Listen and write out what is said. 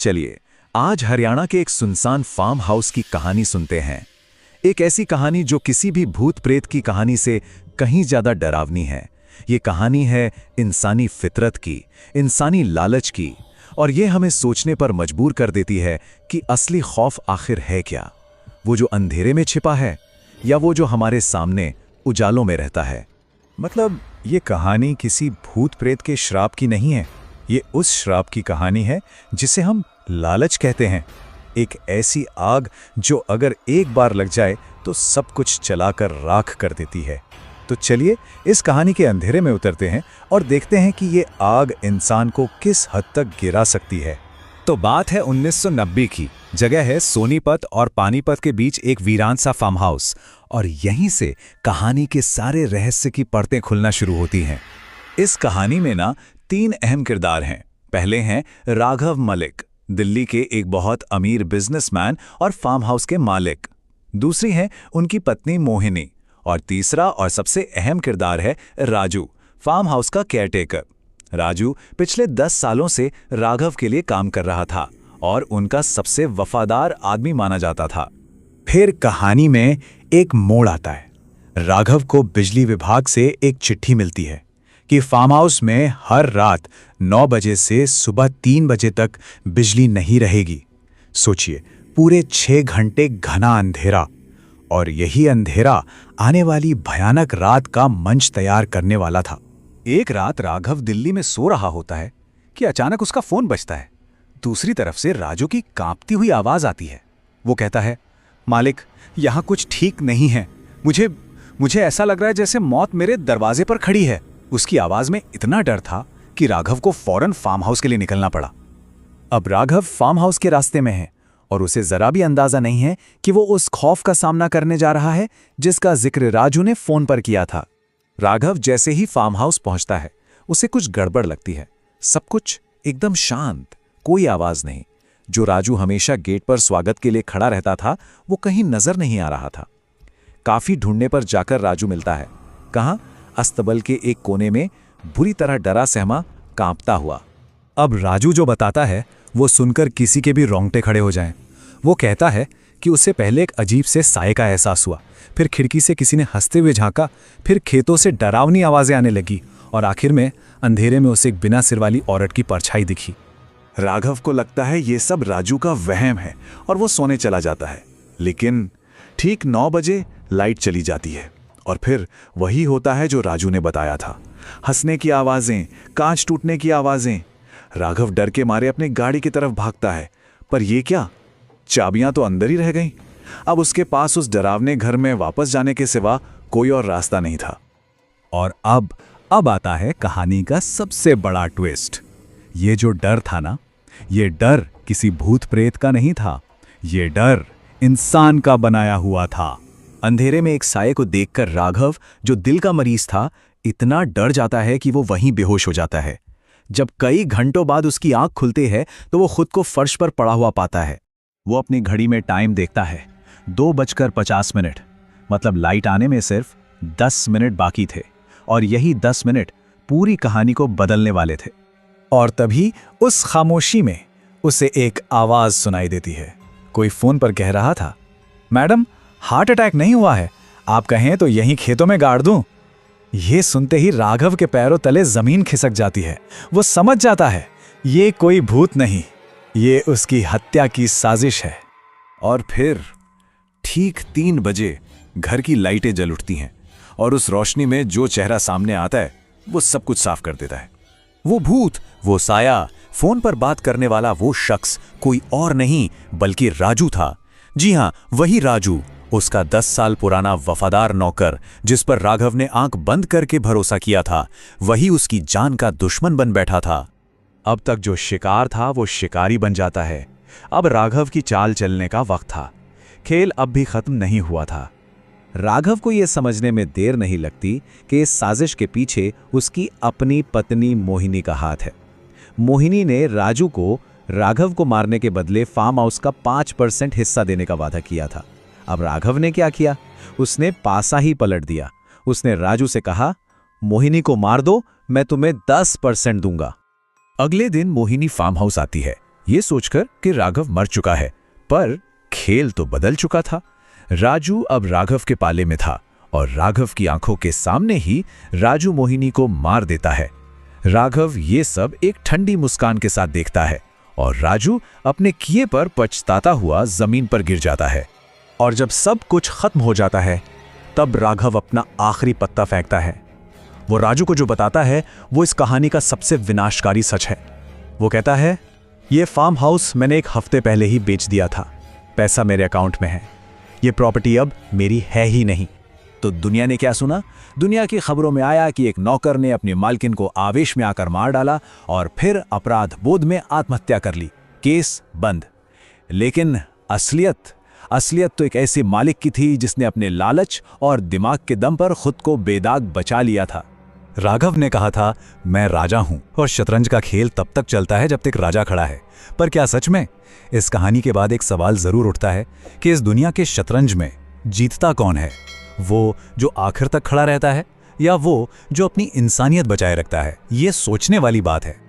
चलिए आज हरियाणा के एक सुनसान फार्म हाउस की कहानी सुनते हैं। एक ऐसी कहानी जो किसी भी भूत प्रेत की कहानी से कहीं ज्यादा डरावनी है। ये कहानी है इंसानी फितरत की, इंसानी लालच की, और ये हमें सोचने पर मजबूर कर देती है कि असली खौफ आखिर है क्या। वो जो अंधेरे में छिपा है या वो जो हमारे सामने उजालों में रहता है। मतलब ये कहानी किसी भूत प्रेत के श्राप की नहीं है। ये उस श्राप की कहानी है जिसे हम लालच कहते हैं। एक ऐसी आग जो अगर एक बार लग जाए तो सब कुछ जलाकर राख कर देती है। तो चलिए इस कहानी के अंधेरे में उतरते हैं और देखते हैं कि ये आग इंसान को किस हद तक गिरा सकती है। तो बात है 1990 की। जगह है सोनीपत और पानीपत के बीच एक वीरान सा फार्म हाउस, और यहीं से कहानी के सारे रहस्य की परतें खुलना शुरू होती हैं। इस कहानी में ना 3 अहम किरदार हैं। पहले हैं राघव मलिक, दिल्ली के एक बहुत अमीर बिजनेसमैन और फार्म हाउस के मालिक। दूसरी हैं उनकी पत्नी मोहिनी, और तीसरा और सबसे अहम किरदार है राजू, फार्म हाउस का केयरटेकर। राजू पिछले 10 सालों से राघव के लिए काम कर रहा था और उनका सबसे वफादार आदमी माना जाता था। फिर कहानी में एक मोड़ आता है। राघव को बिजली विभाग से एक चिट्ठी मिलती है कि फार्म हाउस में हर रात 9 बजे से सुबह 3 बजे तक बिजली नहीं रहेगी। सोचिए, पूरे 6 घंटे घना अंधेरा, और यही अंधेरा आने वाली भयानक रात का मंच तैयार करने वाला था। एक रात राघव दिल्ली में सो रहा होता है कि अचानक उसका फोन बजता है। दूसरी तरफ से राजू की कांपती हुई आवाज आती है। वो कहता है, मालिक, यहां कुछ ठीक नहीं है। मुझे ऐसा लग रहा है जैसे मौत मेरे दरवाजे पर खड़ी है। उसकी आवाज में इतना डर था कि राघव को फौरन फार्म हाउस के लिए निकलना पड़ा। अब राघव फार्म हाउस के रास्ते में है और उसे जरा भी अंदाजा नहीं है कि वो उस खौफ का सामना करने जा रहा है जिसका जिक्र राजू ने फोन पर किया था। राघव जैसे ही फार्म हाउस पहुंचता है, उसे कुछ गड़बड़ लगती है। सब कुछ एकदम शांत, कोई आवाज नहीं। जो राजू हमेशा गेट पर स्वागत के लिए खड़ा रहता था, वो कहीं नजर नहीं आ रहा था। काफी ढूंढने पर जाकर राजू मिलता है। कहां? अस्तबल के एक कोने में, बुरी तरह डरा सहमा, कांपता हुआ। अब राजू जो बताता है वो सुनकर किसी के भी रोंगटे खड़े हो जाएं। वो कहता है कि उससे पहले एक अजीब से साए का एहसास हुआ, फिर खिड़की से किसी ने हंसते हुए झांका, फिर खेतों से डरावनी आवाजें आने लगी, और आखिर में अंधेरे में उसे एक बिना सिर वाली औरत की परछाई दिखी। राघव को लगता है ये सब राजू का वहम है और वो सोने चला जाता है। लेकिन ठीक 9 बजे लाइट चली जाती है और फिर वही होता है जो राजू ने बताया था। हंसने की आवाजें, कांच टूटने की आवाजें। राघव डर के मारे अपनी गाड़ी की तरफ भागता है, पर ये क्या, चाबियां तो अंदर ही रह गईं। अब उसके पास उस डरावने घर में वापस जाने के सिवा कोई और रास्ता नहीं था। और अब आता है कहानी का सबसे बड़ा ट्विस्ट। ये जो डर था ना, ये डर किसी भूत प्रेत का नहीं था। ये डर इंसान का बनाया हुआ था। अंधेरे में एक साये को देखकर राघव, जो दिल का मरीज था, इतना डर जाता है कि वो वहीं बेहोश हो जाता है। जब कई घंटों बाद उसकी आंख खुलती है तो वो खुद को फर्श पर पड़ा हुआ पाता है। वो अपनी घड़ी में टाइम देखता है, 2:50। मतलब लाइट आने में सिर्फ 10 मिनट बाकी थे, और यही 10 मिनट पूरी कहानी को बदलने वाले थे। और तभी उस खामोशी में उसे एक आवाज सुनाई देती है। कोई फोन पर कह रहा था, मैडम, हार्ट अटैक नहीं हुआ है, आप कहें तो यहीं खेतों में गाड़ दूं। ये सुनते ही राघव के पैरों तले जमीन खिसक जाती है। वो समझ जाता है ये कोई भूत नहीं, ये उसकी हत्या की साजिश है। और फिर ठीक 3 बजे घर की लाइटें जल उठती हैं, और उस रोशनी में जो चेहरा सामने आता है वो सब कुछ साफ कर देता है। वो भूत, वो साया, फोन पर बात करने वाला वो शख्स कोई और नहीं बल्कि राजू था। जी हां, वही राजू, उसका 10 साल पुराना वफादार नौकर, जिस पर राघव ने आंख बंद करके भरोसा किया था। वही उसकी जान का दुश्मन बन बैठा था। अब तक जो शिकार था वो शिकारी बन जाता है। अब राघव की चाल चलने का वक्त था। खेल अब भी खत्म नहीं हुआ था। राघव को यह समझने में देर नहीं लगती कि इस साजिश के पीछे उसकी अपनी पत्नी मोहिनी का हाथ है। मोहिनी ने राजू को राघव को मारने के बदले फार्म हाउस का 5% हिस्सा देने का वादा किया था। अब राघव ने क्या किया? उसने पासा ही पलट दिया। उसने राजू से कहा, मोहिनी को मार दो, मैं तुम्हें 10% दूंगा। अगले दिन मोहिनी फार्म हाउस आती है। ये सोचकर कि राघव मर चुका है, पर खेल तो बदल चुका था। राजू अब राघव के पाले में था और राघव की आंखों के सामने ही राजू मोहिनी को मार देता है। राघव ये सब एक ठंडी मुस्कान के साथ देखता है और राजू अपने किए पर पछताता हुआ जमीन पर गिर जाता है। और जब सब कुछ खत्म हो जाता है, तब राघव अपना आखिरी पत्ता फेंकता है। वो राजू को जो बताता है वो इस कहानी का सबसे विनाशकारी सच है। वो कहता है, ये फार्म हाउस मैंने एक हफ्ते पहले ही बेच दिया था, पैसा मेरे अकाउंट में है, ये प्रॉपर्टी अब मेरी है ही नहीं। तो दुनिया ने क्या सुना? दुनिया की खबरों में आया कि एक नौकर ने अपनी मालकिन को आवेश में आकर मार डाला और फिर अपराध बोध में आत्महत्या कर ली। केस बंद। लेकिन असलियत तो एक ऐसे मालिक की थी जिसने अपने लालच और दिमाग के दम पर खुद को बेदाग बचा लिया था। राघव ने कहा था, मैं राजा हूं और शतरंज का खेल तब तक चलता है जब तक राजा खड़ा है। पर क्या सच में? इस कहानी के बाद एक सवाल जरूर उठता है कि इस दुनिया के शतरंज में जीतता कौन है? वो जो आखिर तक खड़ा रहता है या वो जो अपनी इंसानियत बचाए रखता है? ये सोचने वाली बात है।